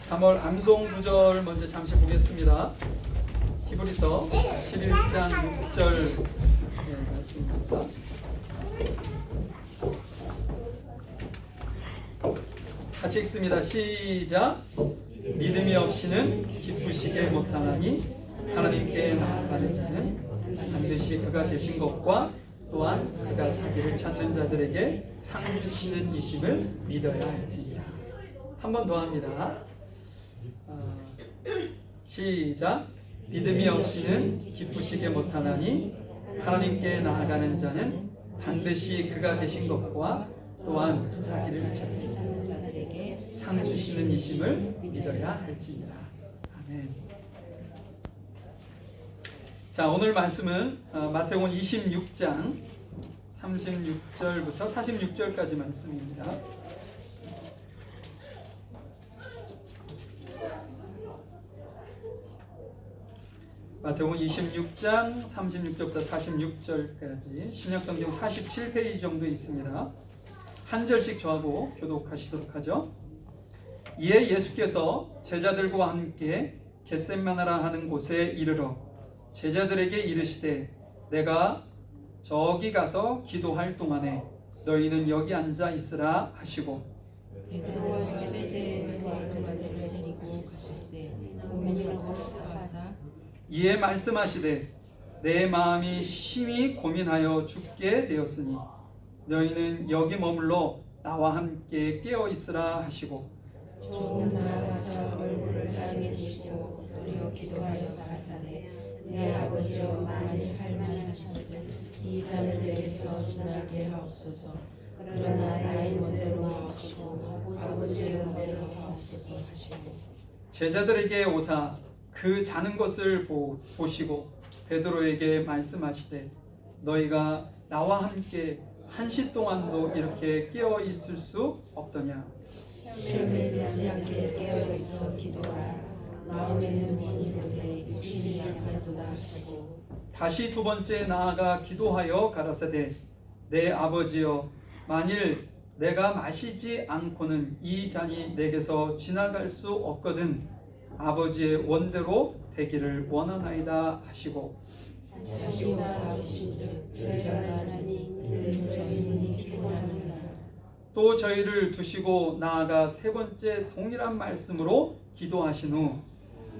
3월 암송 구절 먼저 잠시 보겠습니다. 히브리서 11장 6절 말씀입니다. 같이 읽습니다. 시작. 믿음이 없이는 기쁘시게 못하나니 하나님께 나아가는 자는 반드시 그가 되신 것과 또한 그가 자기를 찾는 자들에게 상 주시는 이심을 믿어야 할지니라. 한 번 더 합니다. 시작. 믿음이 없이는 기쁘시게 못하나니 하나님께 나아가는 자는 반드시 그가 계신 것과 또한 자기를 찾는 자들에게 상 주시는 이심을 믿어야 할지니라. 아멘. 자, 오늘 말씀은 마태복음 26장 36절부터 46절까지 말씀입니다. 마태복음 26장 36절부터 46절까지 신약성경 47페이지 정도 있습니다. 한 절씩 저하고 교독하시도록 하죠. 이에 예수께서 제자들과 함께 겟셋마나라 하는 곳에 이르러 제자들에게 이르시되 내가 저기 가서 기도할 동안에 너희는 여기 앉아 있으라 하시고 베드로와 세베대의 두 아들을 데리고 가셨세. 고민이라고 하사 이에 말씀하시되 내 마음이 심히 고민하여 죽게 되었으니 너희는 여기 머물러 나와 함께 깨어 있으라 하시고 조금 나아가서 얼굴을 땅에 대시고 엎드려 기도하여 가사대 내 아버지여 만일 할 만하시거든 이 잔을 내게서 지나게 하옵소서. 그러나 나의 멋대로 하옵시고 아버지의 멋대로 하옵소서 하시고 제자들에게 오사 그 자는 것을 보시고 베드로에게 말씀하시되 너희가 나와 함께 한시 동안도 이렇게 깨어 있을 수 없더냐. 시험에 들지 않게 깨어 있어 기도하라. 마음에는 무니로되 육신이 약하도다 하시고 다시 두 번째 나아가 기도하여 가라사대 내 아버지여 만일 내가 마시지 않고는 이 잔이 내게서 지나갈 수 없거든 아버지의 원대로 되기를 원하나이다 하시고 다시 오사오시되 저희가 자니 그는 저희 눈이 피곤하느니라. 또 저희를 두시고 나아가 세 번째 동일한 말씀으로 기도하신 후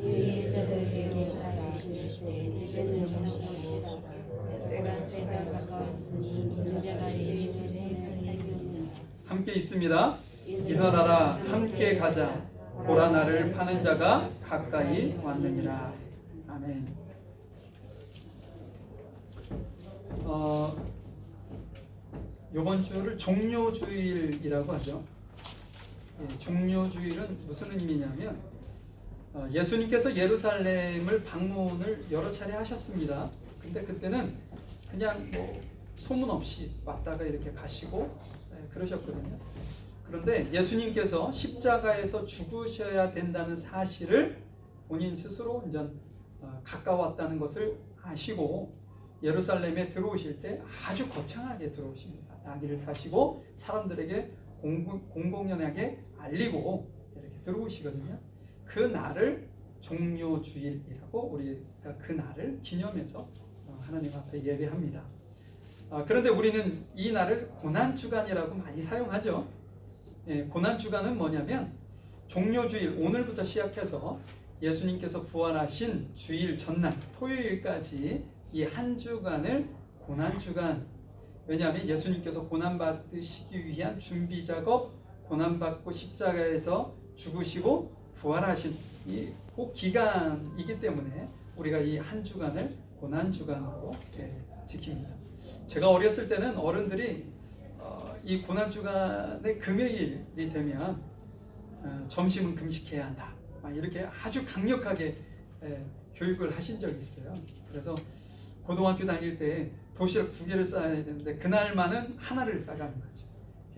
제자들에게 오사오시되 때는 정신하시라. 오란 때가 가까웠으니 인자가 예수의 살리느니라. 함께 있습니다. 일어나라 함께 가자 보라 나를 파는 자가 가까이 왔느니라. 아멘. 이번 주를 종료주일이라고 하죠. 종료주일은 무슨 의미냐면 예수님께서 예루살렘을 방문을 여러 차례 하셨습니다. 근데 그때는 그냥 뭐 소문 없이 왔다가 이렇게 가시고 그러셨거든요. 그런데 예수님께서 십자가에서 죽으셔야 된다는 사실을 본인 스스로 이제 가까웠다는 것을 아시고 예루살렘에 들어오실 때 아주 거창하게 들어오십니다. 나귀를 타시고 사람들에게 공공연하게 알리고 이렇게 들어오시거든요. 그 날을 종료주일이라고 우리가 그 날을 기념해서 하나님 앞에 예배합니다. 그런데 우리는 이 날을 고난주간이라고 많이 사용하죠. 고난주간은 뭐냐면 종료주일 오늘부터 시작해서 예수님께서 부활하신 주일 전날 토요일까지 이 한 주간을 고난주간, 왜냐하면 예수님께서 고난받으시기 위한 준비 작업, 고난받고 십자가에서 죽으시고 부활하신 이 그 기간이기 때문에 우리가 이 한 주간을 고난주간으로 지킵니다. 제가 어렸을 때는 어른들이 이 고난주간의 금요일이 되면 점심은 금식해야 한다 이렇게 아주 강력하게 교육을 하신 적이 있어요. 그래서 고등학교 다닐 때 도시락 2개를 싸야 되는데 그날만은 하나를 싸가는 거죠.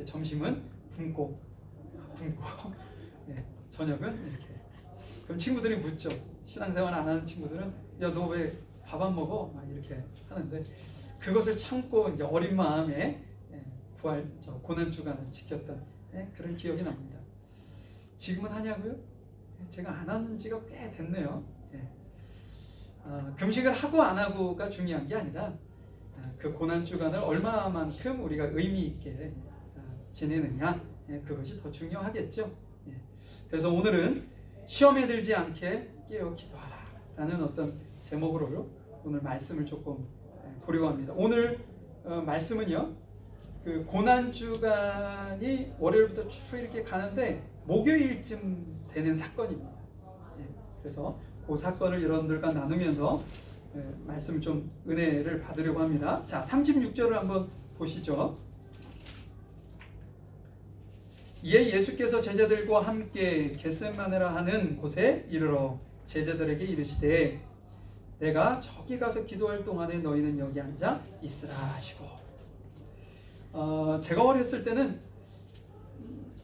점심은 굶고 저녁은 이렇게. 그럼 친구들이 묻죠. 신앙생활 안 하는 친구들은 야 너 왜 밥 안 먹어? 막 이렇게 하는데 그것을 참고 이제 어린 마음에 고난주간을 지켰던 그런 기억이 납니다. 지금은 하냐고요? 제가 안 한 지가 꽤 됐네요. 금식을 하고 안 하고가 중요한 게 아니라 그 고난 주간을 얼마만큼 우리가 의미 있게 지내느냐, 그것이 더 중요하겠죠. 그래서 오늘은 시험에 들지 않게 깨어 기도하라 라는 어떤 제목으로 오늘 말씀을 조금 보려고 합니다. 오늘 말씀은요, 그 고난 주간이 월요일부터 쭉 이렇게 가는데 목요일쯤 되는 사건입니다. 그래서 그 사건을 여러분들과 나누면서 말씀 좀 은혜를 받으려고 합니다. 자, 36절을 한번 보시죠. 이에 예수께서 제자들과 함께 겟세마네라 하는 곳에 이르러 제자들에게 이르시되 내가 저기 가서 기도할 동안에 너희는 여기 앉아 있으라 하시고, 제가 어렸을 때는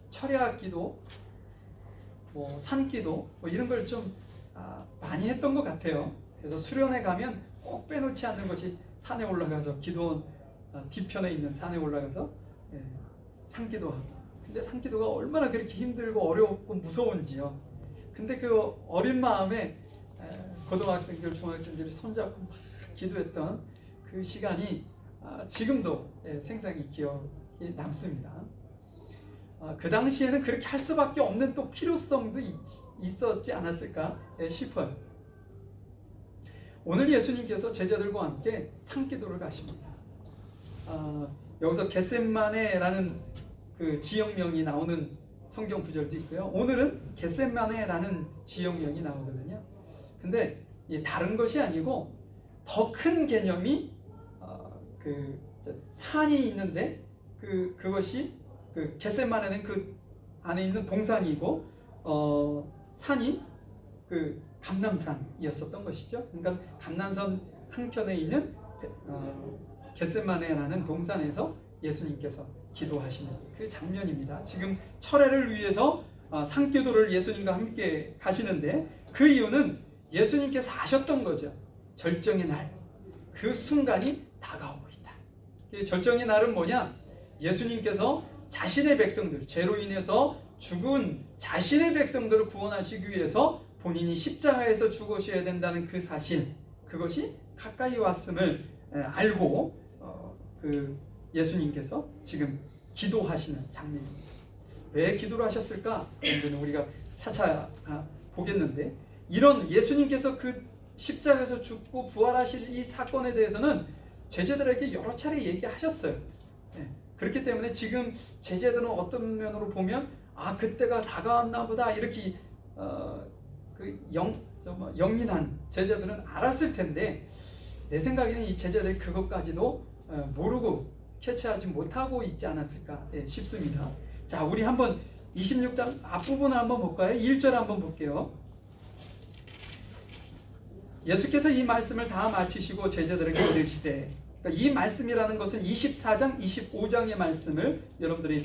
철야 기도, 산기도 이런 걸 좀 많이 했던 것 같아요. 그래서 수련회 가면 꼭 빼놓지 않는 것이 산에 올라가서 기도원 뒤편에 있는 산에 올라가서 산기도하고. 근데 산기도가 얼마나 그렇게 힘들고 어렵고 무서운지요. 근데 그 어린 마음에 고등학생들, 중학생들이 손잡고 막 기도했던 그 시간이 지금도 생생히 기억이 남습니다. 그 당시에는 그렇게 할 수밖에 없는 또 필요성도 있었지 않았을까 싶어요. 오늘 예수님께서 제자들과 함께 산기도를 가십니다. 여기서 겟세마네라는 그 지역명이 나오는 성경 구절도 있고요. 오늘은 겟세마네라는 지역명이 나오거든요. 근데 다른 것이 아니고 더 큰 개념이 그 산이 있는데 그것이 그 겟세마네는 그 안에 있는 동산이고 산이 그 감람산이었었던 것이죠. 그러니까 감람산 한켠에 있는 겟세마네라는 동산에서 예수님께서 기도하시는 그 장면입니다. 지금 철회를 위해서 산기도를 예수님과 함께 가시는데 그 이유는 예수님께서 하셨던 거죠. 절정의 날, 그 순간이 다가오고 있다. 그 절정의 날은 뭐냐? 예수님께서 자신의 백성들, 죄로 인해서 죽은 자신의 백성들을 구원하시기 위해서 본인이 십자가에서 죽으셔야 된다는 그 사실, 그것이 가까이 왔음을 알고 그 예수님께서 지금 기도하시는 장면입니다. 왜 기도를 하셨을까? 이제는 우리가 차차 보겠는데, 이런 예수님께서 그 십자가에서 죽고 부활하실 이 사건에 대해서는 제자들에게 여러 차례 얘기하셨어요. 그렇기 때문에 지금 제자들은 어떤 면으로 보면 그때가 다가왔나 보다 이렇게 영린한 제자들은 알았을 텐데, 내 생각에는 이 제자들이 그것까지도 모르고 캐치하지 못하고 있지 않았을까 싶습니다. 자, 우리 한번 26장 앞부분을 한번 볼까요? 1절 한번 볼게요. 예수께서 이 말씀을 다 마치시고 제자들에게 이르시되, 그러니까 이 말씀이라는 것은 24장, 25장의 말씀을 여러분들이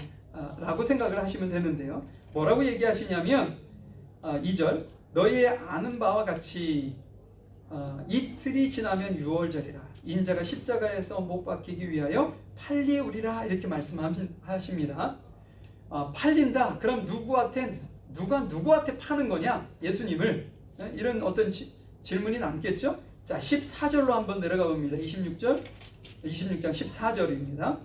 라고 생각을 하시면 되는데요. 뭐라고 얘기하시냐면 2절, 너희의 아는 바와 같이 이틀이 지나면 유월절이라 인자가 십자가에서 못 박히기 위하여 팔리우리라 이렇게 말씀하십니다. 팔린다. 그럼 누가 누구한테 파는 거냐? 예수님을. 이런 어떤 질문이 남겠죠? 자, 14절로 한번 내려가 봅니다. 26장 14절입니다.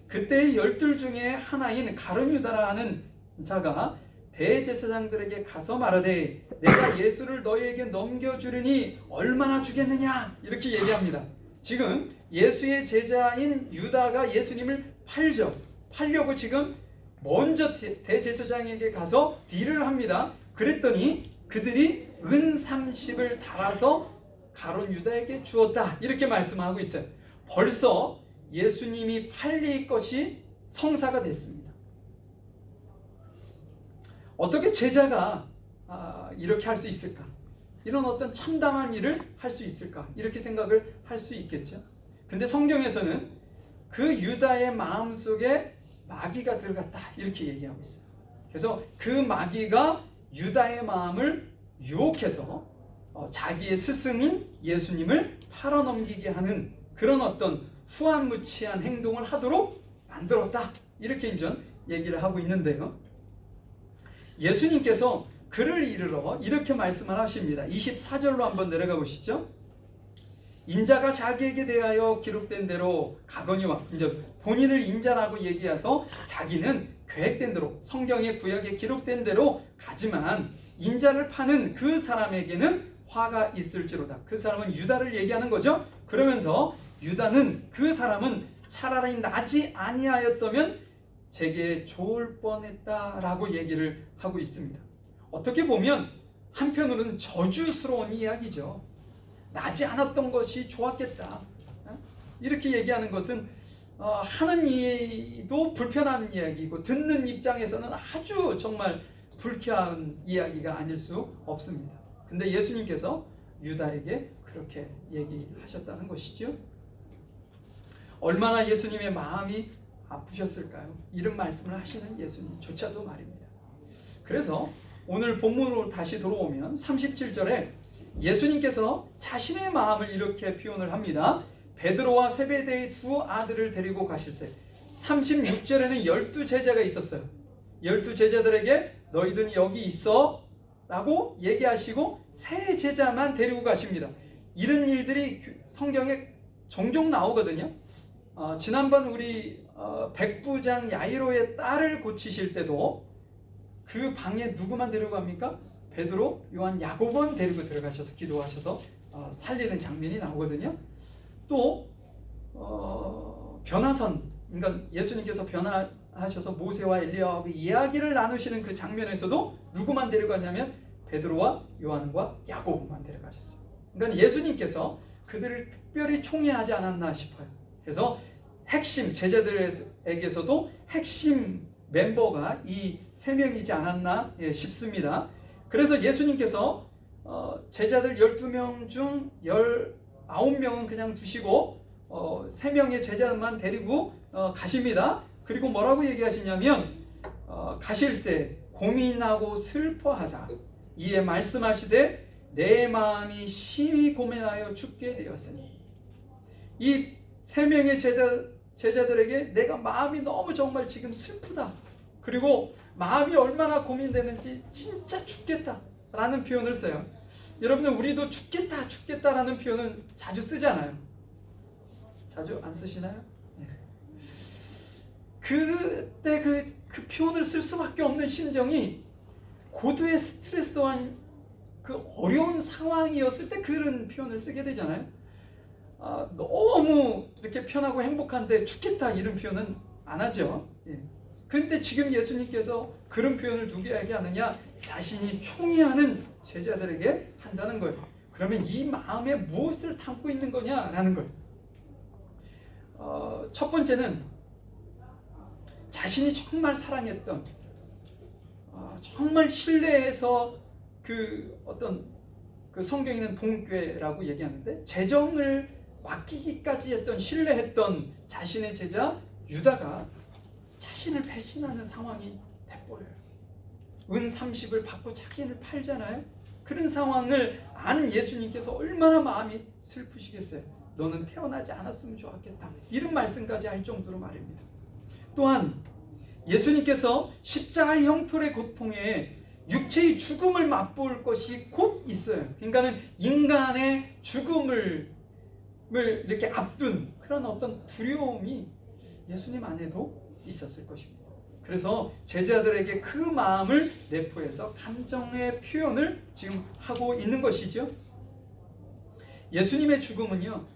그때의 12 중에 하나인 가룟유다라 하는 자가 대제사장들에게 가서 말하되 내가 예수를 너희에게 넘겨주리니 얼마나 주겠느냐 이렇게 얘기합니다. 지금 예수의 제자인 유다가 예수님을 팔려고 지금 먼저 대제사장에게 가서 딜을 합니다. 그랬더니 그들이 은 30을 달아서 가룟 유다에게 주었다 이렇게 말씀하고 있어요. 벌써 예수님이 팔릴 것이 성사가 됐습니다. 어떻게 제자가 이렇게 할 수 있을까? 이런 어떤 참담한 일을 할 수 있을까? 이렇게 생각을 할 수 있겠죠. 근데 성경에서는 그 유다의 마음속에 마귀가 들어갔다 이렇게 얘기하고 있어요. 그래서 그 마귀가 유다의 마음을 유혹해서 자기의 스승인 예수님을 팔아넘기게 하는 그런 어떤 후한무치한 행동을 하도록 만들었다 이렇게 이제 얘기를 하고 있는데요. 예수님께서 그를 이르러 이렇게 말씀을 하십니다. 24절로 한번 내려가 보시죠. 인자가 자기에게 대하여 기록된 대로 가거니와, 이제 본인을 인자라고 얘기해서 자기는 계획된 대로 성경의 구약에 기록된 대로 가지만 인자를 파는 그 사람에게는 화가 있을지로다. 그 사람은 유다를 얘기하는 거죠. 그러면서 유다는 그 사람은 차라리 나지 아니하였다면 제게 좋을 뻔했다라고 얘기를 하고 있습니다. 어떻게 보면 한편으로는 저주스러운 이야기죠. 나지 않았던 것이 좋았겠다. 이렇게 얘기하는 것은 하는 이도 불편한 이야기고 듣는 입장에서는 아주 정말 불쾌한 이야기가 아닐 수 없습니다. 근데 예수님께서 유다에게 그렇게 얘기하셨다는 것이죠. 얼마나 예수님의 마음이 아프셨을까요? 이런 말씀을 하시는 예수님조차도 말입니다. 그래서 오늘 본문으로 다시 돌아오면 37절에 예수님께서 자신의 마음을 이렇게 표현을 합니다. 베드로와 세베대의 두 아들을 데리고 가실세. 36절에는 12제자가 있었어요. 12제자들에게 너희들은 여기 있어 라고 얘기하시고 세 제자만 데리고 가십니다. 이런 일들이 성경에 종종 나오거든요. 지난번 우리 백부장 야이로의 딸을 고치실 때도 그 방에 누구만 데려갑니까? 베드로, 요한, 야고보는 데리고 들어가셔서 기도하셔서 살리는 장면이 나오거든요. 또 변화선, 그러니까 예수님께서 변화하셔서 모세와 엘리야하고 이야기를 나누시는 그 장면에서도 누구만 데려가냐면 베드로와 요한과 야고보만 데려가셨어요. 그러니까 예수님께서 그들을 특별히 총애하지 않았나 싶어요. 그래서 핵심 제자들에게서도 핵심 멤버가 이 세 명이지 않았나 싶습니다. 그래서 예수님께서 제자들 12명 중 19명은 그냥 두시고 3명의 제자만 데리고 가십니다. 그리고 뭐라고 얘기하시냐면 가실새 고민하고 슬퍼하사 이에 말씀하시되 내 마음이 심히 고민하여 죽게 되었으니, 이 3명의 제자들에게 내가 마음이 너무 정말 지금 슬프다, 그리고 마음이 얼마나 고민되는지 진짜 죽겠다라는 표현을 써요. 여러분들 우리도 죽겠다라는 표현은 자주 쓰잖아요. 자주 안 쓰시나요? 네. 그때 그 표현을 쓸 수밖에 없는 심정이 고도의 스트레스와 그 어려운 상황이었을 때 그런 표현을 쓰게 되잖아요. 너무 이렇게 편하고 행복한데 죽겠다 이런 표현은 안 하죠. 그런데 지금 예수님께서 그런 표현을 누구에게 하느냐? 자신이 총애하는 제자들에게 한다는 거예요. 그러면 이 마음에 무엇을 담고 있는 거냐라는 거예요. 첫 번째는 자신이 정말 사랑했던, 정말 신뢰해서 그 어떤 그 성경에는 동교회라고 얘기하는데 재정을 맡기기까지 했던, 신뢰했던 자신의 제자 유다가 자신을 배신하는 상황이 돼버려요. 은 30을 받고 자기를 팔잖아요. 그런 상황을 아는 예수님께서 얼마나 마음이 슬프시겠어요. 너는 태어나지 않았으면 좋았겠다, 이런 말씀까지 할 정도로 말입니다. 또한 예수님께서 십자가의 형통의 고통에 육체의 죽음을 맛볼 것이 곧 있어요. 그러니까는 인간의 죽음을 이렇게 앞둔 그런 어떤 두려움이 예수님 안에도 있었을 것입니다. 그래서 제자들에게 그 마음을 내포해서 감정의 표현을 지금 하고 있는 것이죠. 예수님의 죽음은요,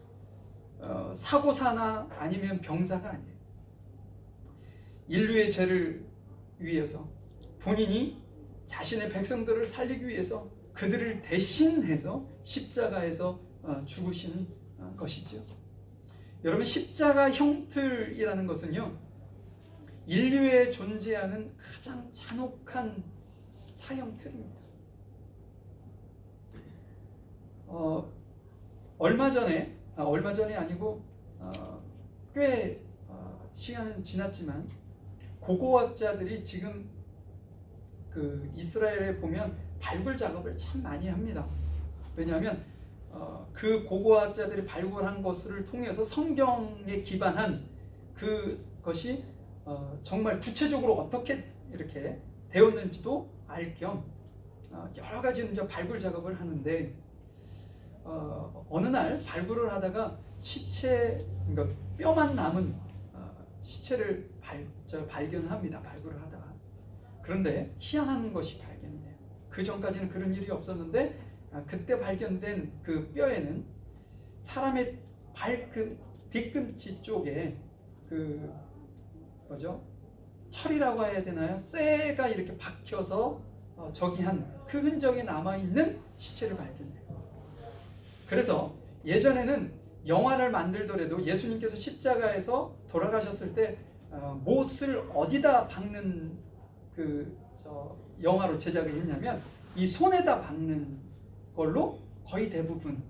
사고사나 아니면 병사가 아니에요. 인류의 죄를 위해서 본인이 자신의 백성들을 살리기 위해서 그들을 대신해서 십자가에서 죽으시는 것이죠. 여러분, 십자가 형틀이라는 것은요, 인류에 존재하는 가장 잔혹한 사형틀입니다. 얼마 전이 아니고 꽤 시간은 지났지만 고고학자들이 지금 그 이스라엘에 보면 발굴 작업을 참 많이 합니다. 왜냐하면 그 고고학자들이 발굴한 것을 통해서 성경에 기반한 그것이 정말 구체적으로 어떻게 이렇게 되었는지도 알 겸 여러 가지 이제 발굴 작업을 하는데 어느 날 발굴을 하다가 시체, 그러니까 뼈만 남은 시체를 발견합니다. 발굴을 하다가. 그런데 희한한 것이 발견이 돼요. 그 전까지는 그런 일이 없었는데 그때 발견된 그 뼈에는 사람의 뒤꿈치 쪽에 그 뭐죠? 철이라고 해야 되나요? 쇠가 이렇게 박혀서 저기한 그 흔적이 남아있는 시체를 발견해요. 그래서 예전에는 영화를 만들더라도 예수님께서 십자가에서 돌아가셨을 때 못을 어디다 박는 영화로 제작을 했냐면 이 손에다 박는 걸로 거의 대부분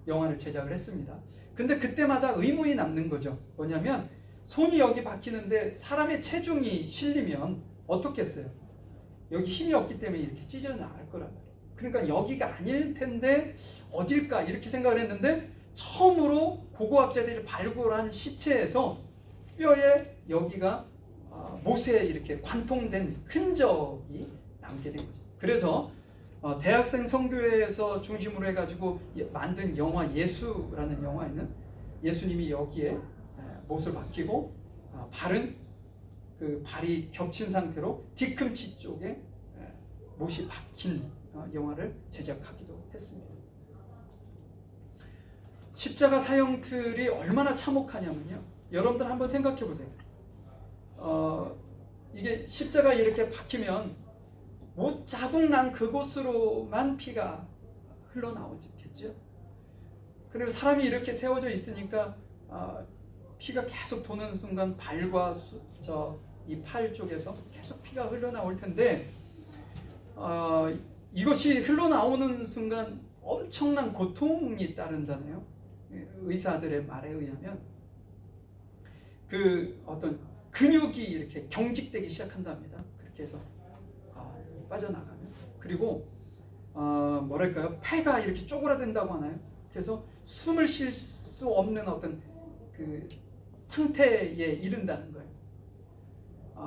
영화를 제작을 했습니다. 근데 그때마다 의문이 남는 거죠. 뭐냐면 손이 여기 박히는데 사람의 체중이 실리면 어떻겠어요? 여기 힘이 없기 때문에 이렇게 찢어 나갈 거란 말이에요. 그러니까 여기가 아닐 텐데 어딜까 이렇게 생각을 했는데 처음으로 고고학자들이 발굴한 시체에서 뼈에 여기가 못에 이렇게 관통된 흔적이 남게 된 거죠. 그래서 대학생 성교회에서 중심으로 해가지고 만든 영화 예수라는 영화에는 예수님이 여기에 못을 박히고 발이 겹친 상태로 뒤꿈치 쪽에 못이 박힌 영화를 제작하기도 했습니다. 십자가 사형틀이 얼마나 참혹하냐면요. 여러분들 한번 생각해 보세요. 이게 십자가 이렇게 박히면 못 자국 난 그곳으로만 피가 흘러나오겠죠. 그리고 사람이 이렇게 세워져 있으니까 피가 계속 도는 순간 발과 이 팔 쪽에서 계속 피가 흘러나올 텐데 이것이 흘러나오는 순간 엄청난 고통이 따른다네요. 의사들의 말에 의하면 그 어떤 근육이 이렇게 경직되기 시작한답니다. 그렇게 해서 빠져나가면 그리고 뭐랄까요, 폐가 이렇게 쪼그라든다고 하나요? 그래서 숨을 쉴 수 없는 어떤 그 상태에 이른다는 거예요.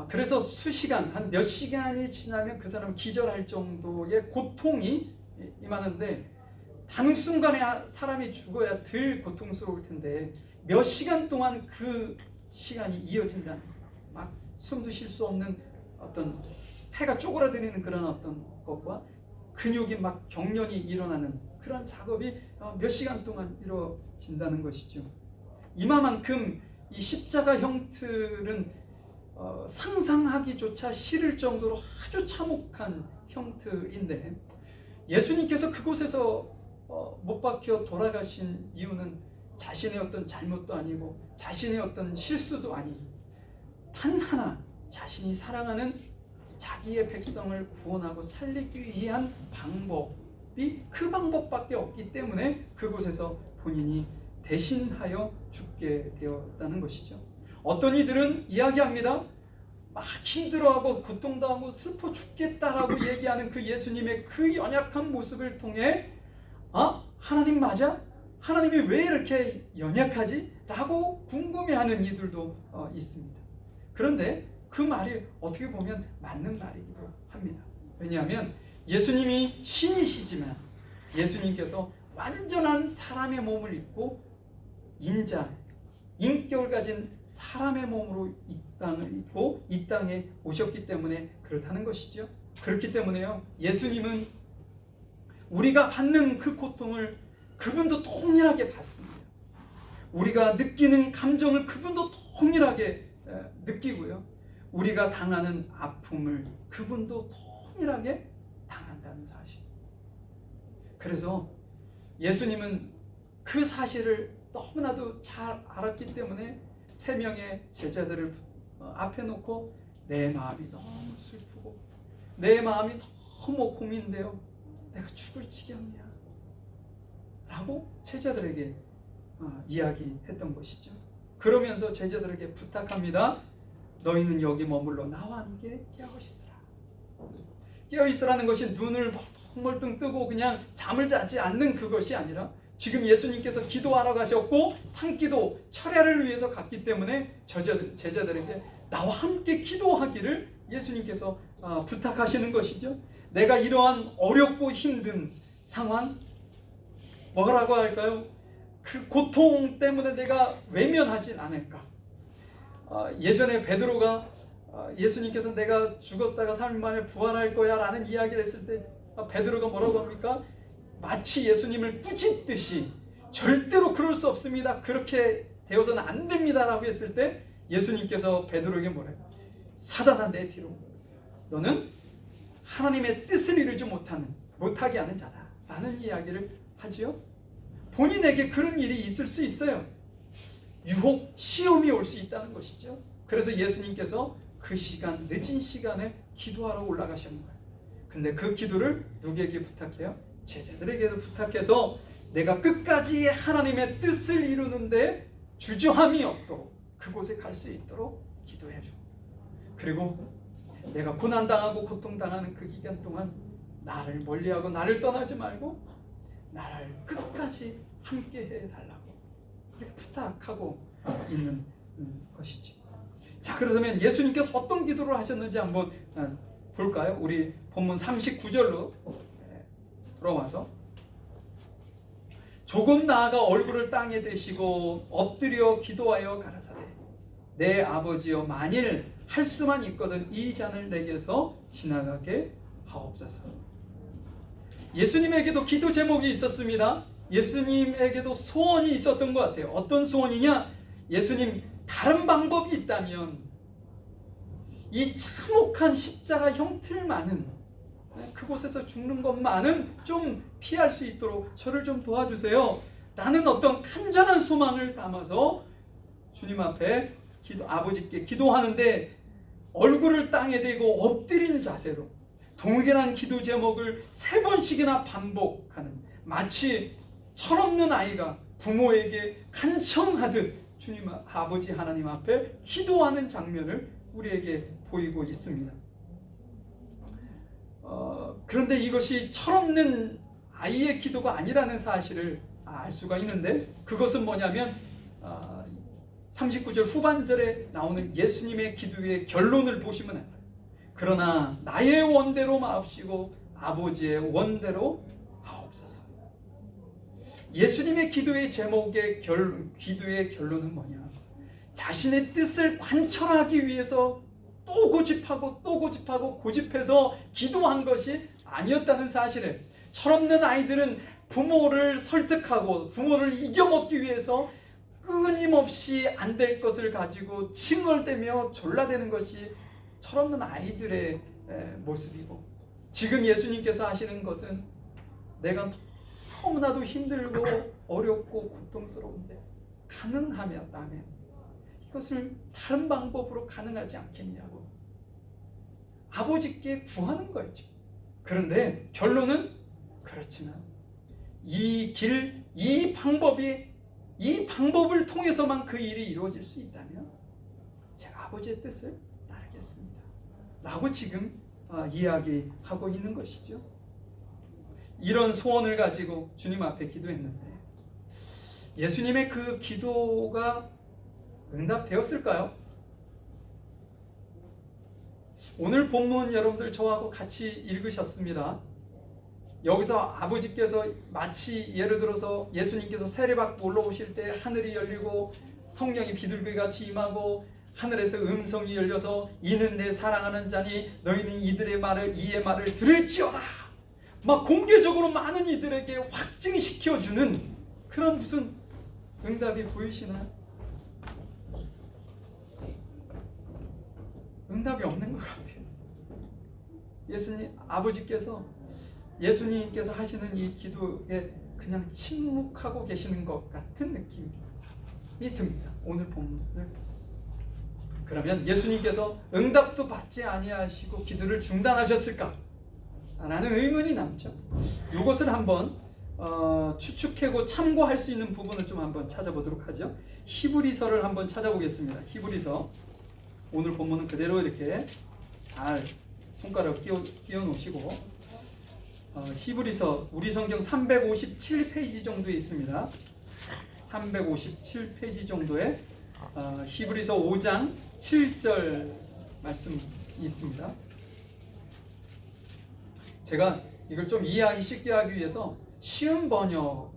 그래서 수시간, 한 몇 시간이 지나면 그 사람은 기절할 정도의 고통이 임하는데 단순간에 사람이 죽어야 덜 고통스러울 텐데 몇 시간 동안 그 시간이 이어진다는 거예요. 막 숨도 쉴 수 없는 어떤 폐가 쪼그라드는 그런 어떤 것과 근육이 막 경련이 일어나는 그런 작업이 몇 시간 동안 이루어진다는 것이죠. 이만큼 이 십자가 형틀은 상상하기조차 싫을 정도로 아주 참혹한 형틀인데 예수님께서 그곳에서 못 박혀 돌아가신 이유는 자신의 어떤 잘못도 아니고 자신의 어떤 실수도 아니고 단 하나 자신이 사랑하는 자기의 백성을 구원하고 살리기 위한 방법이 그 방법밖에 없기 때문에 그곳에서 본인이 대신하여 죽게 되었다는 것이죠. 어떤 이들은 이야기합니다. 막 힘들어하고 고통당하고 슬퍼 죽겠다라고 얘기하는 그 예수님의 그 연약한 모습을 통해 하나님 맞아? 하나님이 왜 이렇게 연약하지? 라고 궁금해하는 이들도 있습니다. 그런데 그 말이 어떻게 보면 맞는 말이기도 합니다. 왜냐하면 예수님이 신이시지만 예수님께서 완전한 사람의 몸을 입고 인격을 가진 사람의 몸으로 이 땅을 입고 이 땅에 오셨기 때문에 그렇다는 것이죠. 그렇기 때문에요, 예수님은 우리가 받는 그 고통을 그분도 동일하게 받습니다. 우리가 느끼는 감정을 그분도 동일하게 느끼고요, 우리가 당하는 아픔을 그분도 동일하게 당한다는 사실. 그래서 예수님은 그 사실을 너무나도 잘 알았기 때문에 3명의 제자들을 앞에 놓고 내 마음이 너무 슬프고 내 마음이 너무 고민돼요. 내가 죽을 지경이야 라고 제자들에게 이야기했던 것이죠. 그러면서 제자들에게 부탁합니다. 너희는 여기 머물러 나와 함께 깨어있으라. 깨어있으라는 것이 눈을 멀뚱멀뚱 뜨고 그냥 잠을 자지 않는 그것이 아니라 지금 예수님께서 기도하러 가셨고 산기도 철야를 위해서 갔기 때문에 제자들에게 나와 함께 기도하기를 예수님께서 부탁하시는 것이죠. 내가 이러한 어렵고 힘든 상황, 뭐라고 할까요? 그 고통 때문에 내가 외면하진 않을까. 예전에 베드로가 예수님께서 내가 죽었다가 3일 만에 부활할 거야 라는 이야기를 했을 때 베드로가 뭐라고 합니까? 마치 예수님을 꾸짖듯이 절대로 그럴 수 없습니다, 그렇게 되어서는 안 됩니다 라고 했을 때 예수님께서 베드로에게 뭐래요? 사단아, 내 뒤로, 너는 하나님의 뜻을 이루지 못하게 하는 자다 라는 이야기를 하지요. 본인에게 그런 일이 있을 수 있어요. 유혹, 시험이 올 수 있다는 것이죠. 그래서 예수님께서 그 시간, 늦은 시간에 기도하러 올라가시는 거예요. 근데 그 기도를 누구에게 부탁해요? 제자들에게도 부탁해서 내가 끝까지 하나님의 뜻을 이루는데 주저함이 없도록 그곳에 갈 수 있도록 기도해 줘. 그리고 내가 고난당하고 고통당하는 그 기간 동안 나를 멀리하고 나를 떠나지 말고 나를 끝까지 함께 해달라고 이렇게 부탁하고 있는 것이죠. 자, 그러면 예수님께서 어떤 기도를 하셨는지 한번 볼까요? 우리 본문 39절로 돌아와서 조금 나아가 얼굴을 땅에 대시고 엎드려 기도하여 가라사대 내 아버지여, 만일 할 수만 있거든 이 잔을 내게서 지나가게 하옵소서. 예수님에게도 기도 제목이 있었습니다. 예수님에게도 소원이 있었던 것 같아요. 어떤 소원이냐? 예수님, 다른 방법이 있다면 이 참혹한 십자가 형틀 많은 그곳에서 죽는 것만은 좀 피할 수 있도록 저를 좀 도와주세요 라는 어떤 간절한 소망을 담아서 주님 앞에 아버지께 기도하는데 얼굴을 땅에 대고 엎드린 자세로 동일한 기도 제목을 3번씩이나 반복하는, 마치 철없는 아이가 부모에게 간청하듯 주님 아버지 하나님 앞에 기도하는 장면을 우리에게 보이고 있습니다. 그런데 이것이 철없는 아이의 기도가 아니라는 사실을 알 수가 있는데, 그것은 뭐냐면 39절 후반절에 나오는 예수님의 기도의 결론을 보시면 알아요. 그러나 나의 원대로 마옵시고 아버지의 원대로 하옵소서. 예수님의 기도의 제목의 기도의 결론은 뭐냐? 자신의 뜻을 관철하기 위해서 또 고집하고 또 고집하고 고집해서 기도한 것이 아니었다는 사실을, 철없는 아이들은 부모를 설득하고 부모를 이겨먹기 위해서 끊임없이 안 될 것을 가지고 칭얼대며 졸라대는 것이 철없는 아이들의 모습이고, 지금 예수님께서 하시는 것은 내가 너무나도 힘들고 어렵고 고통스러운데 가능하면 이것을 다른 방법으로 가능하지 않겠냐고 아버지께 구하는 거죠. 그런데 결론은 그렇지만 이 방법을 통해서만 그 일이 이루어질 수 있다면 제가 아버지의 뜻을 따르겠습니다 라고 지금 이야기하고 있는 것이죠. 이런 소원을 가지고 주님 앞에 기도했는데 예수님의 그 기도가 응답되었을까요? 오늘 본문 여러분들 저하고 같이 읽으셨습니다. 여기서 아버지께서 마치 예를 들어서 예수님께서 세례받고 올라오실 때 하늘이 열리고 성령이 비둘기같이 임하고 하늘에서 음성이 열려서 이는 내 사랑하는 자니 너희는 이의 말을 들을지어다, 막 공개적으로 많은 이들에게 확증시켜주는 그런 무슨 응답이 보이시나요? 응답이 없는 것 같아요. 예수님께서 하시는 이 기도에 그냥 침묵하고 계시는 것 같은 느낌이 듭니다. 오늘 본문을. 그러면 예수님께서 응답도 받지 아니하시고 기도를 중단하셨을까? 라는 의문이 남죠. 이것을 한번 추측하고 참고할 수 있는 부분을 좀 한번 찾아보도록 하죠. 히브리서를 한번 찾아보겠습니다. 히브리서, 오늘 본문은 그대로 이렇게 잘 손가락 끼워 놓으시고, 히브리서 우리 성경 357페이지 정도에 있습니다. 357페이지 정도에 히브리서 5장 7절 말씀 있습니다. 제가 이걸 좀 이해하기 쉽게 하기 위해서 쉬운 번역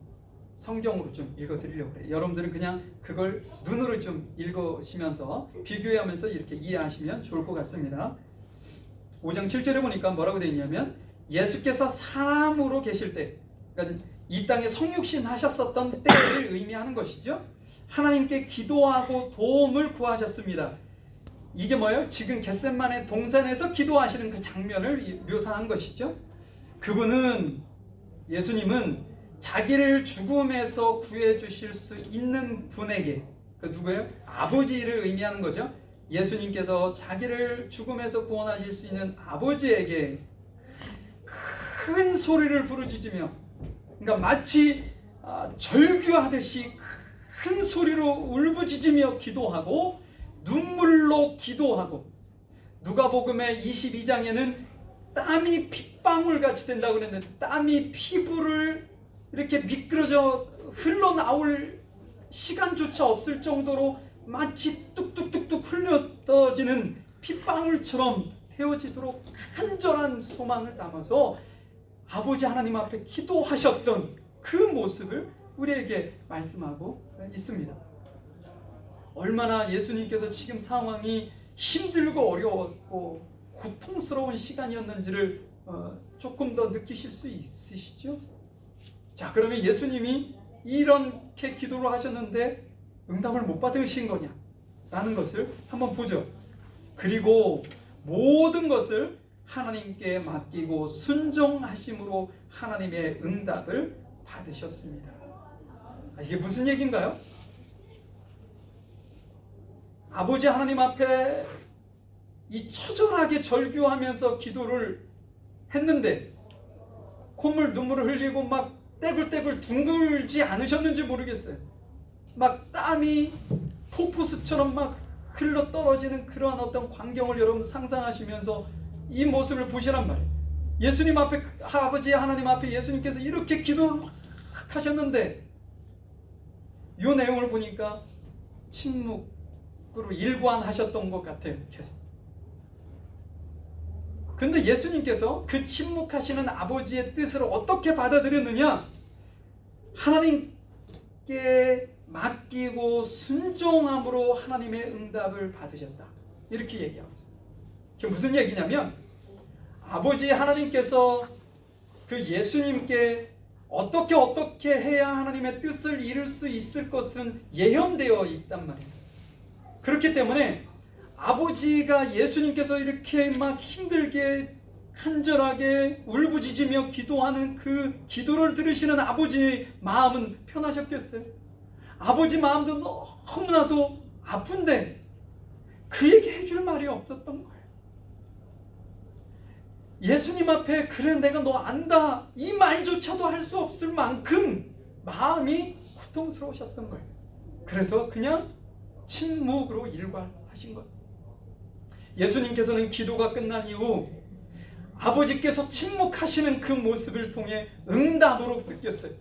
성경으로 좀 읽어드리려고 해요. 여러분들은 그냥 그걸 눈으로 좀 읽으시면서 비교하면서 이렇게 이해하시면 좋을 것 같습니다. 5장 7절에 보니까 뭐라고 되어 있냐면 예수께서 사람으로 계실 때, 그러니까 이 땅에 성육신 하셨었던 때를 의미하는 것이죠. 하나님께 기도하고 도움을 구하셨습니다. 이게 뭐예요? 지금 겟셋마네 동산에서 기도하시는 그 장면을 묘사한 것이죠. 그분은, 예수님은 자기를 죽음에서 구해주실 수 있는 분에게, 그 누구예요? 아버지를 의미하는 거죠. 예수님께서 자기를 죽음에서 구원하실 수 있는 아버지에게 큰 소리를 부르짖으며, 그러니까 마치 절규하듯이 큰 소리로 울부짖으며 기도하고 눈물로 기도하고, 누가복음의 22장에는 땀이 핏방울 같이 된다고 그랬는데 땀이 피부를 이렇게 미끄러져 흘러나올 시간조차 없을 정도로 마치 뚝뚝뚝뚝 흘러떠지는 핏방울처럼 되어지도록 간절한 소망을 담아서 아버지 하나님 앞에 기도하셨던 그 모습을 우리에게 말씀하고 있습니다. 얼마나 예수님께서 지금 상황이 힘들고 어려웠고 고통스러운 시간이었는지를 조금 더 느끼실 수 있으시죠? 자, 그러면 예수님이 이렇게 기도를 하셨는데 응답을 못 받으신 거냐? 라는 것을 한번 보죠. 그리고 모든 것을 하나님께 맡기고 순종하심으로 하나님의 응답을 받으셨습니다. 이게 무슨 얘기인가요? 아버지 하나님 앞에 이 처절하게 절규하면서 기도를 했는데 콧물 눈물을 흘리고 막 떼굴떼굴 둥글지 않으셨는지 모르겠어요. 막 땀이 폭포수처럼 막 흘러 떨어지는 그러한 어떤 광경을 여러분 상상하시면서 이 모습을 보시란 말이에요. 예수님 앞에, 아버지 하나님 앞에 예수님께서 이렇게 기도를 막 하셨는데 이 내용을 보니까 침묵으로 일관하셨던 것 같아요. 계속. 근데 예수님께서 그 침묵하시는 아버지의 뜻을 어떻게 받아들였느냐? 하나님께 맡기고 순종함으로 하나님의 응답을 받으셨다. 이렇게 얘기하고 있어요. 그게 무슨 얘기냐면 아버지 하나님께서 그 예수님께 어떻게 해야 하나님의 뜻을 이룰 수 있을 것은 예언되어 있단 말이에요. 그렇기 때문에 아버지가 예수님께서 이렇게 막 힘들게 간절하게 울부짖으며 기도하는 그 기도를 들으시는 아버지의 마음은 편하셨겠어요? 아버지 마음도 너무나도 아픈데 그에게 해줄 말이 없었던 거예요. 예수님 앞에 그래 내가 너 안다 이 말조차도 할 수 없을 만큼 마음이 고통스러우셨던 거예요. 그래서 그냥 침묵으로 일관하신 거예요. 예수님께서는 기도가 끝난 이후 아버지께서 침묵하시는 그 모습을 통해 응답으로 느꼈어요.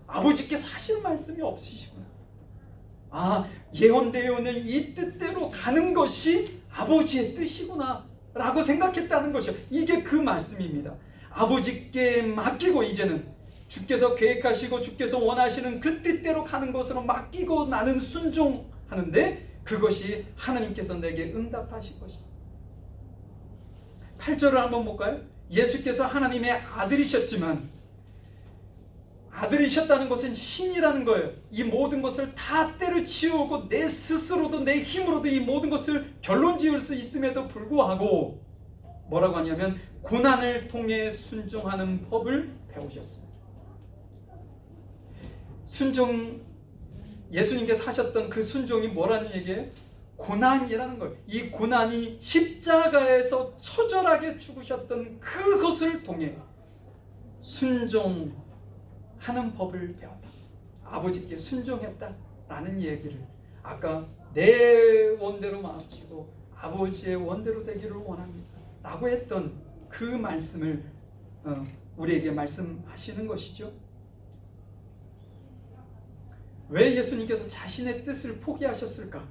아버지께서 하실 말씀이 없으시구나. 예언되어 있는 이 뜻대로 가는 것이 아버지의 뜻이구나 라고 생각했다는 것이요. 이게 그 말씀입니다. 아버지께 맡기고 이제는 주께서 계획하시고 주께서 원하시는 그 뜻대로 가는 것으로 맡기고 나는 순종하는데 그것이 하나님께서 내게 응답하실 것이다. 8절을 한번 볼까요? 예수께서 하나님의 아들이셨지만 아들이셨다는 것은 신이라는 거예요. 이 모든 것을 다 때려치우고 내 스스로도 내 힘으로도 이 모든 것을 결론 지을 수 있음에도 불구하고 뭐라고 하냐면 고난을 통해 순종하는 법을 배우셨습니다. 순종, 예수님께서 하셨던 그 순종이 뭐라는 얘기예요? 고난이라는 거예요. 이 고난이 십자가에서 처절하게 죽으셨던 그것을 통해 순종하는 법을 배웠다. 아버지께 순종했다라는 얘기를 아까 내 원대로 마치고 아버지의 원대로 되기를 원합니다 라고 했던 그 말씀을 우리에게 말씀하시는 것이죠. 왜 예수님께서 자신의 뜻을 포기하셨을까?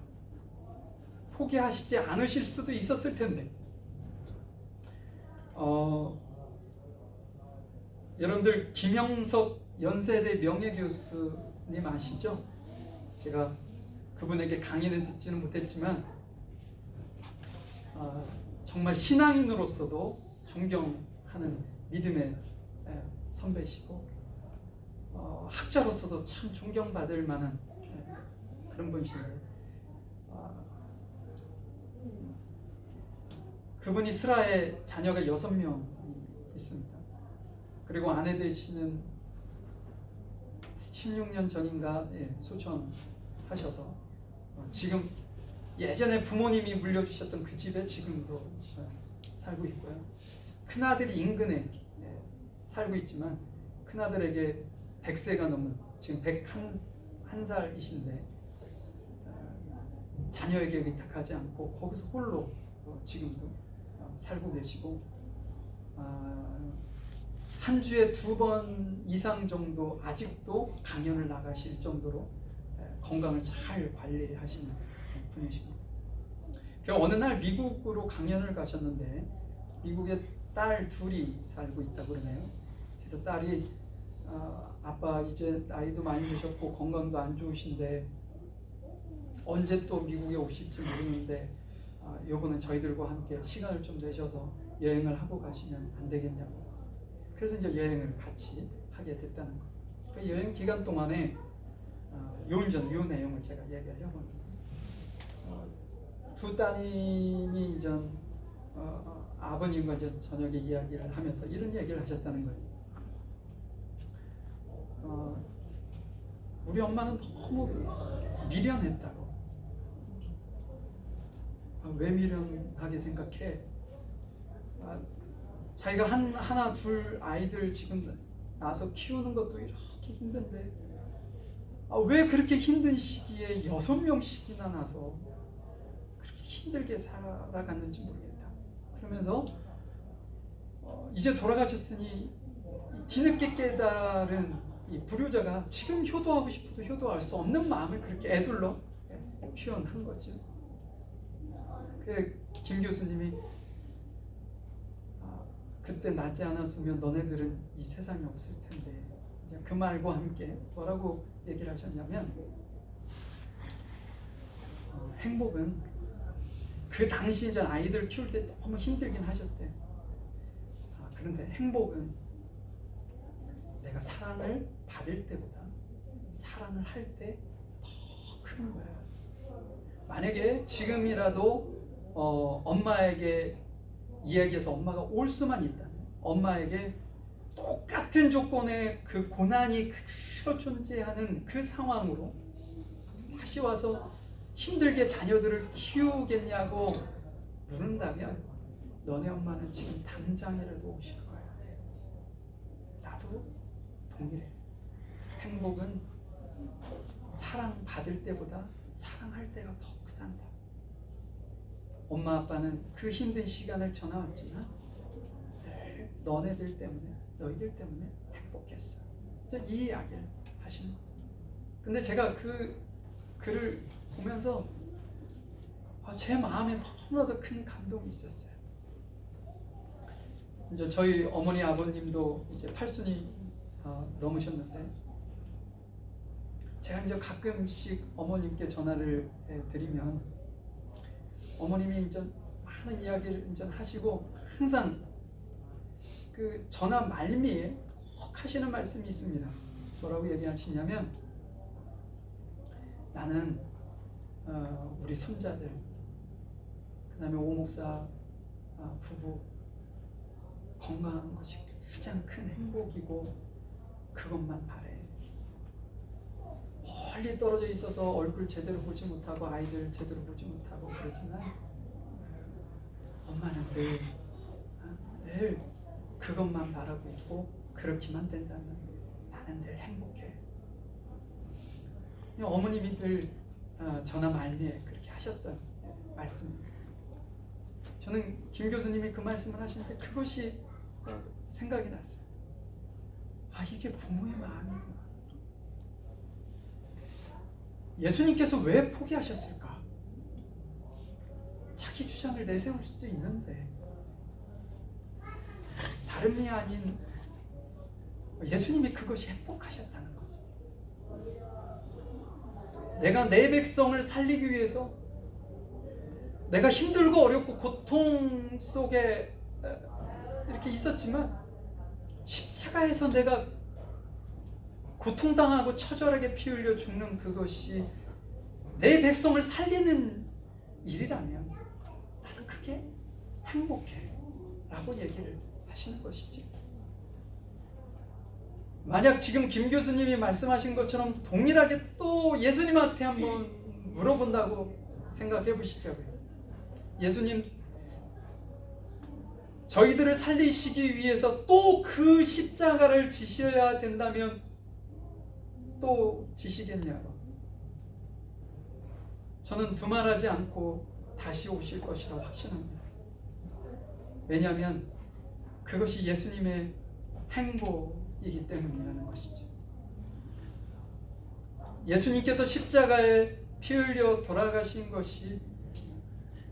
포기하시지 않으실 수도 있었을 텐데 여러분들 김영석 연세대 명예교수님 아시죠? 제가 그분에게 강의는 듣지는 못했지만 정말 신앙인으로서도 존경하는 믿음의 선배시고 학자로서도 참 존경받을 만한 그런 분이신데 그분이 슬하에 자녀가 6명이 있습니다. 그리고 아내 되시는 16년 전인가 소천하셔서 지금 예전에 부모님이 물려주셨던 그 집에 지금도 살고 있고요. 큰아들이 인근에 살고 있지만 큰아들에게 100세가 넘은 지금 101살이신데 자녀에게 의탁하지 않고 거기서 홀로 지금도 살고 계시고 한 주에 2번 이상 정도 아직도 강연을 나가실 정도로 건강을 잘 관리하시는 분이십니다. 어느 날 미국으로 강연을 가셨는데 미국에 딸 둘이 살고 있다고 그러네요. 그래서 딸이 아빠 이제 나이도 많이 드셨고 건강도 안 좋으신데 언제 또 미국에 오실지 모르는데 요거는 저희들과 함께 시간을 좀 내셔서 여행을 하고 가시면 안 되겠냐고. 그래서 이제 여행을 같이 하게 됐다는 거. 그 여행 기간 동안에 요 내용을 제가 얘기하려고 합니다. 두 따님이 이제 아버님과 이제 저녁에 이야기를 하면서 이런 얘기를 하셨다는 거예요. 우리 엄마는 너무 미련했다고. 왜 미련하게 생각해? 자기가 하나 둘 아이들 지금 낳아서 키우는 것도 이렇게 힘든데 왜 그렇게 힘든 시기에 6명씩이나 나서 그렇게 힘들게 살아갔는지 모르겠다. 그러면서 이제 돌아가셨으니 뒤늦게 깨달은 이 불효자가 지금 효도하고 싶어도 효도할 수 없는 마음을 그렇게 애둘러 표현한 거죠. 김 교수님이 그때 낳지 않았으면 너네들은 이 세상에 없을 텐데 그 말과 함께 뭐라고 얘기를 하셨냐면 행복은 그 당시 이제 아이들 키울 때 너무 힘들긴 하셨대. 그런데 행복은 내가 사랑을 받을 때보다 사랑을 할 때 더 큰 거야. 만약에 지금이라도 엄마에게 이야기해서 엄마가 올 수만 있다면 엄마에게 똑같은 조건의 그 고난이 그대로 존재하는 그 상황으로 다시 와서 힘들게 자녀들을 키우겠냐고 물은다면 너네 엄마는 지금 당장이라도 오실 거야. 나도 동일해. 행복은 사랑받을 때보다 사랑할 때가 더 크단다. 엄마 아빠는 그 힘든 시간을 지나왔지만 늘 너네들 때문에 너희들 때문에 행복했어. 이 이야기를 하시는 거예요. 근데 제가 그 글을 보면서 제 마음에 너무나도 큰 감동이 있었어요. 이제 저희 어머니 아버님도 이제 80이 넘으셨는데 제가 이제 가끔씩 어머님께 전화를 드리면 어머님이 이제 많은 이야기를 이제 하시고 항상 그 전화 말미에 꼭 하시는 말씀이 있습니다. 뭐라고 얘기하시냐면 나는 우리 손자들 그다음에 오 목사 부부 건강한 것이 가장 큰 행복이고 그것만 바래. 멀리 떨어져 있어서 얼굴 제대로 보지 못하고 아이들 제대로 보지 못하고 그러지만 엄마는 늘 그것만 바라고 있고 그렇게만 된다면 나는 늘 행복해. 어머님이 늘 전화 말미에 그렇게 하셨던 말씀입니다. 저는 김 교수님이 그 말씀을 하시는데 그것이 생각이 났어요. 이게 부모의 마음이구나. 예수님께서 왜 포기하셨을까? 자기 주장을 내세울 수도 있는데 다름이 아닌 예수님이 그것이 행복하셨다는 거죠. 내가 내 백성을 살리기 위해서 내가 힘들고 어렵고 고통 속에 이렇게 있었지만 십자가에서 내가 고통당하고 처절하게 피 흘려 죽는 그것이 내 백성을 살리는 일이라면 나는 그게 행복해 라고 얘기를 하시는 것이지. 만약 지금 김 교수님이 말씀하신 것처럼 동일하게 또 예수님한테 한번 물어본다고 생각해 보시자고요. 예수님, 저희들을 살리시기 위해서 또 그 십자가를 지셔야 된다면 또 지시겠냐고. 저는 두말하지 않고 다시 오실 것이라 확신합니다. 왜냐하면 그것이 예수님의 행복이기 때문이라는 것이죠. 예수님께서 십자가에 피 흘려 돌아가신 것이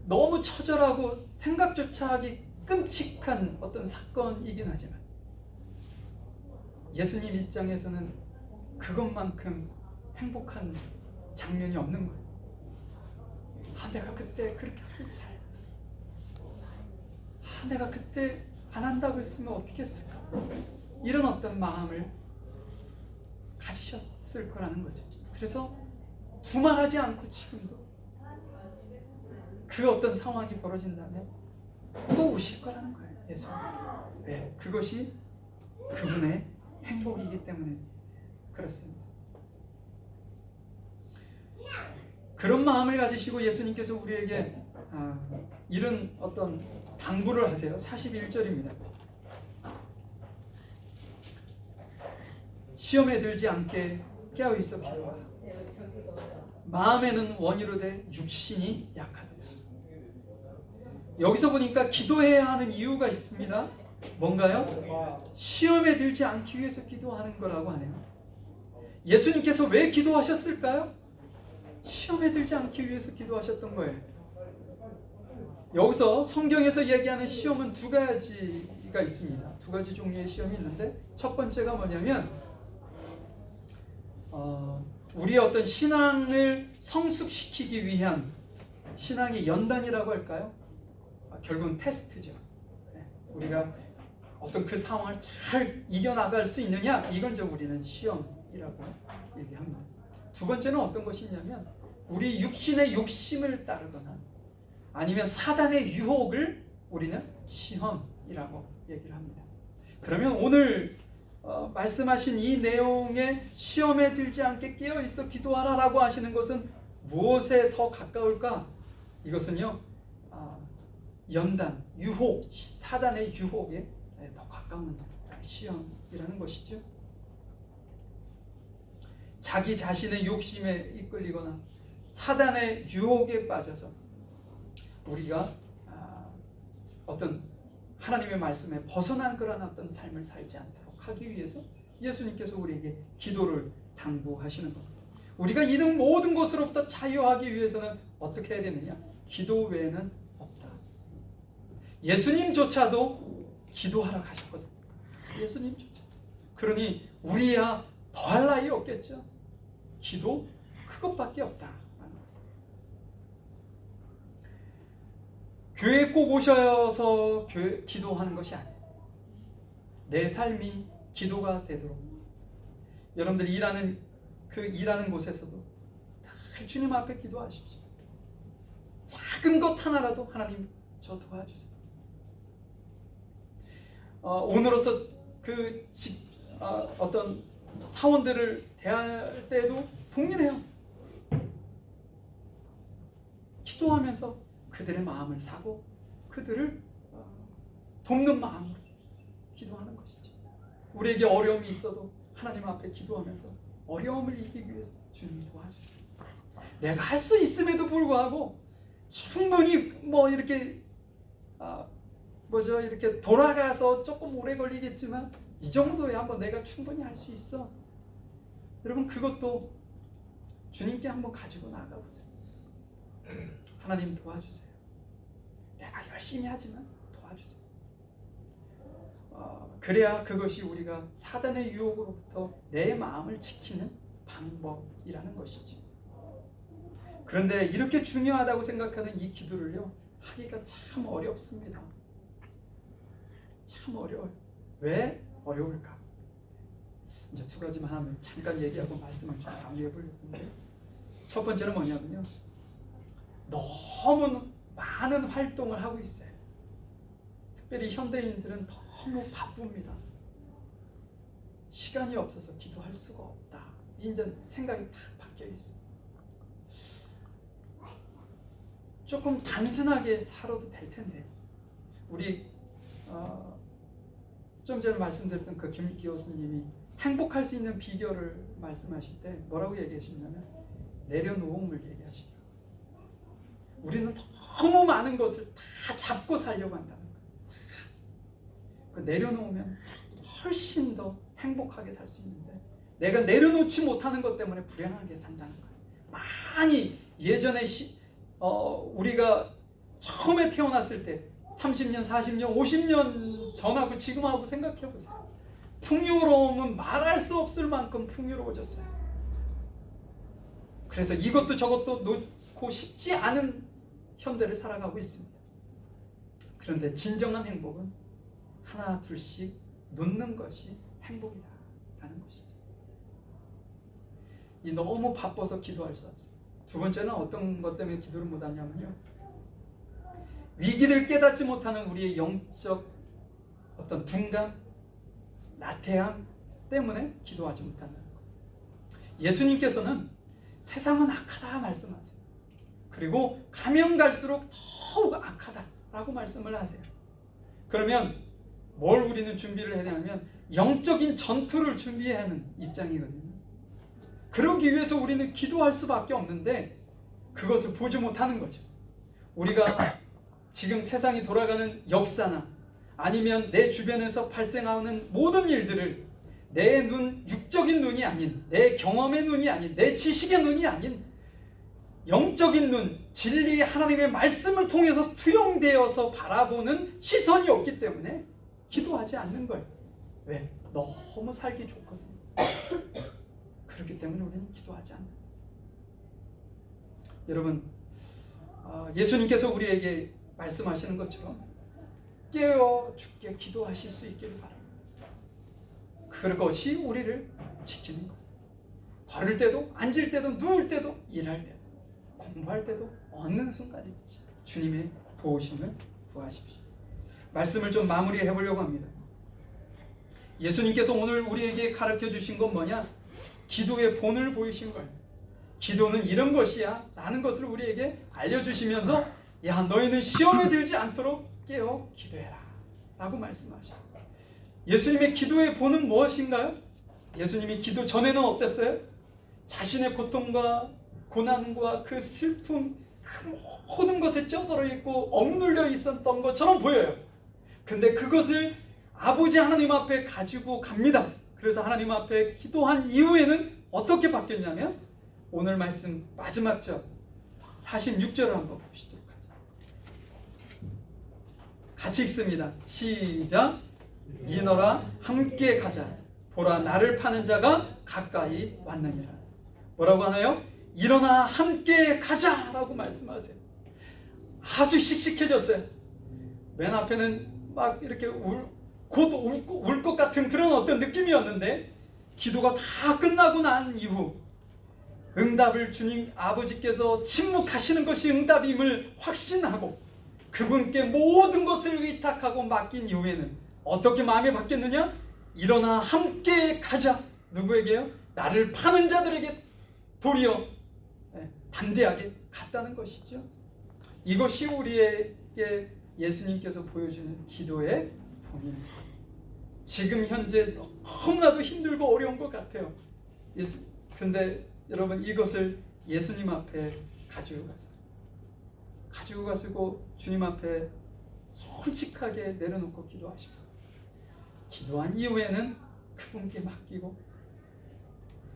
너무 처절하고 생각조차 하기 끔찍한 어떤 사건이긴 하지만 예수님 입장에서는 그것만큼 행복한 장면이 없는 거예요. 내가 그때 그렇게 하길 잘. 내가 그때 안 한다고 했으면 어떻게 했을까? 이런 어떤 마음을 가지셨을 거라는 거죠. 그래서 두말하지 않고 지금도 그 어떤 상황이 벌어진다면 또 오실 거라는 거예요. 예수님. 네, 그것이 그분의 행복이기 때문에 그렇습니다. 그런 마음을 가지시고 예수님께서 우리에게 이런 어떤 당부를 하세요. 41절입니다. 시험에 들지 않게 깨어있어 기도하라. 마음에는 원이로되 육신이 약하도다. 여기서 보니까 기도해야 하는 이유가 있습니다. 뭔가요? 시험에 들지 않기 위해서 기도하는 거라고 하네요. 예수님께서 왜 기도하셨을까요? 시험에 들지 않기 위해서 기도하셨던 거예요. 여기서 성경에서 얘기하는 시험은 두 가지가 있습니다. 두 가지 종류의 시험이 있는데 첫 번째가 뭐냐면 우리의 어떤 신앙을 성숙시키기 위한 신앙의 연단이라고 할까요? 결국은 테스트죠. 우리가 어떤 그 상황을 잘 이겨나갈 수 있느냐, 이건 좀 우리는 시험이라고 얘기합니다. 두 번째는 어떤 것이냐면 우리 육신의 욕심을 따르거나 아니면 사단의 유혹을 우리는 시험이라고 얘기를 합니다. 그러면 오늘 말씀하신 이 내용에 시험에 들지 않게 깨어있어 기도하라라고 하시는 것은 무엇에 더 가까울까? 이것은요, 연단, 유혹, 사단의 유혹에 더 가까운 시험이라는 것이죠. 자기 자신의 욕심에 이끌리거나 사단의 유혹에 빠져서 우리가 어떤 하나님의 말씀에 벗어난 그런 어떤 삶을 살지 않도록 하기 위해서 예수님께서 우리에게 기도를 당부하시는 겁니다. 우리가 이런 모든 것으로부터 자유하기 위해서는 어떻게 해야 되느냐? 기도 외에는 없다. 예수님조차도 기도하러 가셨거든. 예수님조차. 그러니 우리야 더할 나위 없겠죠. 기도 그것밖에 없다. 교회에 꼭 오셔서 기도하는 것이 아니에요. 내 삶이 기도가 되도록 여러분들이 일하는 곳에서도 늘 주님 앞에 기도하십시오. 작은 것 하나라도 하나님 저 도와주세요. 오늘로서 어떤 사원들을 대할 때도 동일해요. 기도하면서 그들의 마음을 사고 그들을 돕는 마음으로 기도하는 것이죠. 우리에게 어려움이 있어도 하나님 앞에 기도하면서 어려움을 이기기 위해서 주님 도와주세요. 내가 할 수 있음에도 불구하고 충분히 이렇게 이렇게 돌아가서 조금 오래 걸리겠지만 이 정도야 내가 충분히 할 수 있어. 여러분 그것도 주님께 한번 가지고 나가보세요. 하나님 도와주세요. 내가 열심히 하지만 도와주세요. 그래야 그것이 우리가 사단의 유혹으로부터 내 마음을 지키는 방법이라는 것이죠. 그런데 이렇게 중요하다고 생각하는 이 기도를요, 하기가 참 어렵습니다. 참 어려워요. 왜 어려울까? 이제 두 가지만 하면 잠깐 얘기하고 말씀을 좀 정리해 보려고 하는데, 첫 번째는 뭐냐면요, 너무 많은 활동을 하고 있어요. 특별히 현대인들은 너무 바쁩니다. 시간이 없어서 기도할 수가 없다. 이제 생각이 다 바뀌어 있어요. 조금 단순하게 살아도 될 텐데, 우리 좀 전에 말씀드렸던 그 김기 교수님이 행복할 수 있는 비결을 말씀하실 때 뭐라고 얘기하시냐면 내려놓음을 얘기하시더라고요. 우리는 너무 많은 것을 다 잡고 살려고 한다는 거예요. 그 내려놓으면 훨씬 더 행복하게 살 수 있는데, 내가 내려놓지 못하는 것 때문에 불행하게 산다는 거예요. 많이 예전에 우리가 처음에 태어났을 때 30년, 40년, 50년 전하고 지금하고 생각해 보세요. 풍요로움은 말할 수 없을 만큼 풍요로워졌어요. 그래서 이것도 저것도 놓고 싶지 않은 현대를 살아가고 있습니다. 그런데 진정한 행복은 하나 둘씩 놓는 것이 행복이다라는 것이죠. 이 너무 바빠서 기도할 수 없어요. 두 번째는 어떤 것 때문에 기도를 못하냐면요, 위기를 깨닫지 못하는 우리의 영적 어떤 둔감, 나태함 때문에 기도하지 못한다는 것. 예수님께서는 세상은 악하다 말씀하세요. 그리고 가면 갈수록 더욱 악하다라고 말씀을 하세요. 그러면 뭘 우리는 준비를 해야 하냐면 영적인 전투를 준비해야 하는 입장이거든요. 그러기 위해서 우리는 기도할 수밖에 없는데 그것을 보지 못하는 거죠. 우리가 지금 세상이 돌아가는 역사나 아니면 내 주변에서 발생하는 모든 일들을 내 눈, 육적인 눈이 아닌, 내 경험의 눈이 아닌, 내 지식의 눈이 아닌 영적인 눈, 진리 하나님의 말씀을 통해서 투영되어서 바라보는 시선이 없기 때문에 기도하지 않는 거예요. 왜? 너무 살기 좋거든요. 그렇기 때문에 우리는 기도하지 않는 거예요. 여러분, 예수님께서 우리에게 말씀하시는 것처럼 깨어 죽게 기도하실 수 있기를 바랍니다. 그것이 우리를 지키는 것. 걸을 때도, 앉을 때도, 누울 때도, 일할 때도, 공부할 때도, 얻는 순간이든지 주님의 도우심을 구하십시오. 말씀을 좀 마무리해 보려고 합니다. 예수님께서 오늘 우리에게 가르쳐 주신 건 뭐냐? 기도의 본을 보이신 거예요. 기도는 이런 것이야 라는 것을 우리에게 알려주시면서, 야, 너희는 시험에 들지 않도록 깨어 기도해라 라고 말씀하셔요. 예수님의 기도의 본은 무엇인가요? 예수님이 기도 전에는 어땠어요? 자신의 고통과 고난과 그 슬픔, 그 모든 것에 쩌들어 있고 억눌려 있었던 것처럼 보여요. 근데 그것을 아버지 하나님 앞에 가지고 갑니다. 그래서 하나님 앞에 기도한 이후에는 어떻게 바뀌었냐면, 오늘 말씀 마지막 절 46절을 한번 보시도록 하죠. 같이 읽습니다. 시작. 이너라 함께 가자. 보라 나를 파는 자가 가까이 왔느니라. 뭐라고 하나요? 일어나 함께 가자라고 말씀하세요. 아주 씩씩해졌어요. 맨 앞에는 막 이렇게 곧 울 것 같은 그런 어떤 느낌이었는데, 기도가 다 끝나고 난 이후 응답을 주님 아버지께서 침묵하시는 것이 응답임을 확신하고 그분께 모든 것을 의탁하고 맡긴 이후에는 어떻게 마음이 바뀌었느냐? 일어나 함께 가자. 누구에게요? 나를 파는 자들에게 도리어 담대하게 갔다는 것이죠. 이것이 우리에게 예수님께서 보여주는 기도의 본입니다. 지금 현재 너무나도 힘들고 어려운 것 같아요. 근데 여러분, 이것을 예수님 앞에 가지고 가시고 주님 앞에 솔직하게 내려놓고 기도하시고, 기도한 이후에는 그분께 맡기고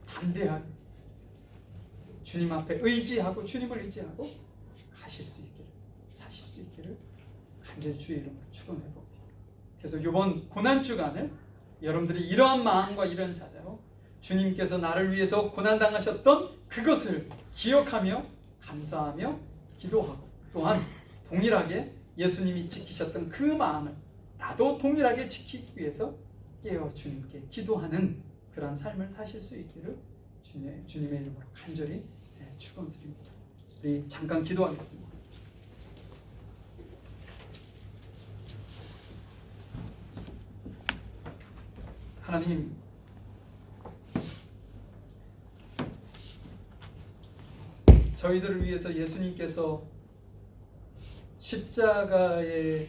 담대하게 주님 앞에 의지하고 주님을 의지하고 사실 수 있기를 간절히 주의 이름으로 축원해 봅니다. 그래서 이번 고난 주간을 여러분들이 이러한 마음과 이런 자세로 주님께서 나를 위해서 고난 당하셨던 그것을 기억하며 감사하며 기도하고, 또한 동일하게 예수님이 지키셨던 그 마음을 나도 동일하게 지키기 위해서 깨어 주님께 기도하는 그러한 삶을 사실 수 있기를 주님의 이름으로 간절히 축원드립니다. 우리 잠깐 기도하겠습니다. 하나님, 저희들을 위해서 예수님께서 십자가에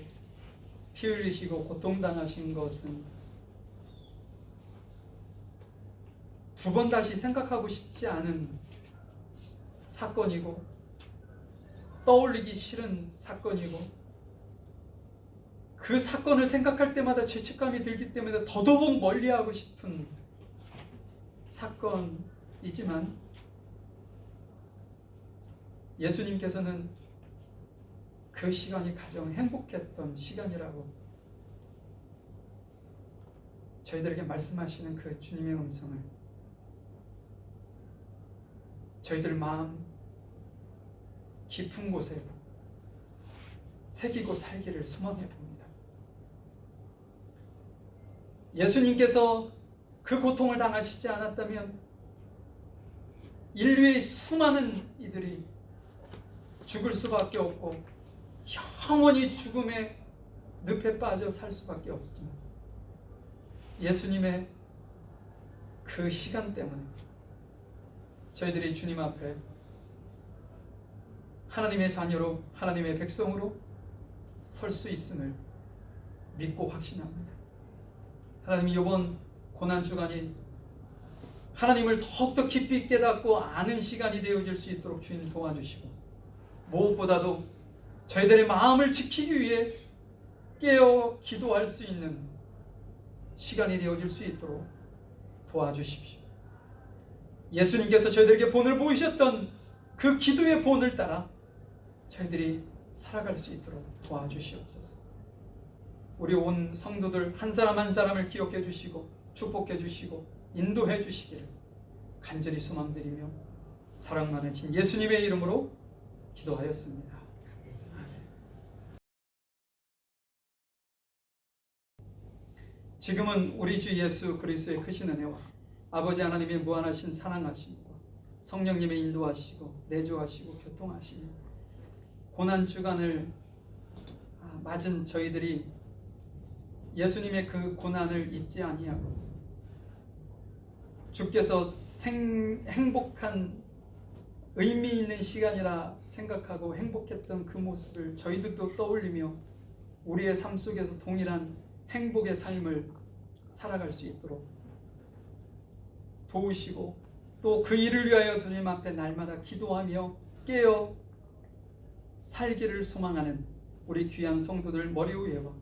피 흘리시고 고통당하신 것은 두 번 다시 생각하고 싶지 않은 사건이고, 떠올리기 싫은 사건이고, 그 사건을 생각할 때마다 죄책감이 들기 때문에 더더욱 멀리하고 싶은 사건이지만, 예수님께서는 그 시간이 가장 행복했던 시간이라고 저희들에게 말씀하시는 그 주님의 음성을 저희들 마음 깊은 곳에 새기고 살기를 소망해 봅니다. 예수님께서 그 고통을 당하시지 않았다면 인류의 수많은 이들이 죽을 수밖에 없고 영원히 죽음의 늪에 빠져 살 수밖에 없지만, 예수님의 그 시간 때문에 저희들이 주님 앞에 하나님의 자녀로, 하나님의 백성으로 설 수 있음을 믿고 확신합니다. 하나님이 이번 고난주간이 하나님을 더욱더 깊이 깨닫고 아는 시간이 되어질 수 있도록 주님 도와주시고, 무엇보다도 저희들의 마음을 지키기 위해 깨어 기도할 수 있는 시간이 되어질 수 있도록 도와주십시오. 예수님께서 저희들에게 본을 보이셨던 그 기도의 본을 따라 저희들이 살아갈 수 있도록 도와주시옵소서. 우리 온 성도들 한 사람 한 사람을 기억해 주시고 축복해 주시고 인도해 주시기를 간절히 소망드리며 사랑 많으신 예수님의 이름으로 기도하였습니다. 지금은 우리 주 예수 그리스도의 크신 은혜와 아버지 하나님의 무한하신 사랑하심과 성령님의 인도하시고 내조하시고 교통하시며 고난 주간을 맞은 저희들이 예수님의 그 고난을 잊지 아니하고 주께서 행복한 의미 있는 시간이라 생각하고 행복했던 그 모습을 저희들도 떠올리며 우리의 삶 속에서 동일한 행복의 삶을 살아갈 수 있도록 도우시고, 또 그 일을 위하여 주님 앞에 날마다 기도하며 깨어 살기를 소망하는 우리 귀한 성도들 머리 위에와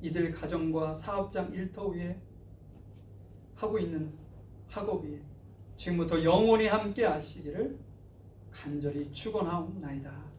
이들 가정과 사업장 일터 위에 하고 있는 학업 위에 지금부터 영원히 함께 하시기를 간절히 축원하옵나이다.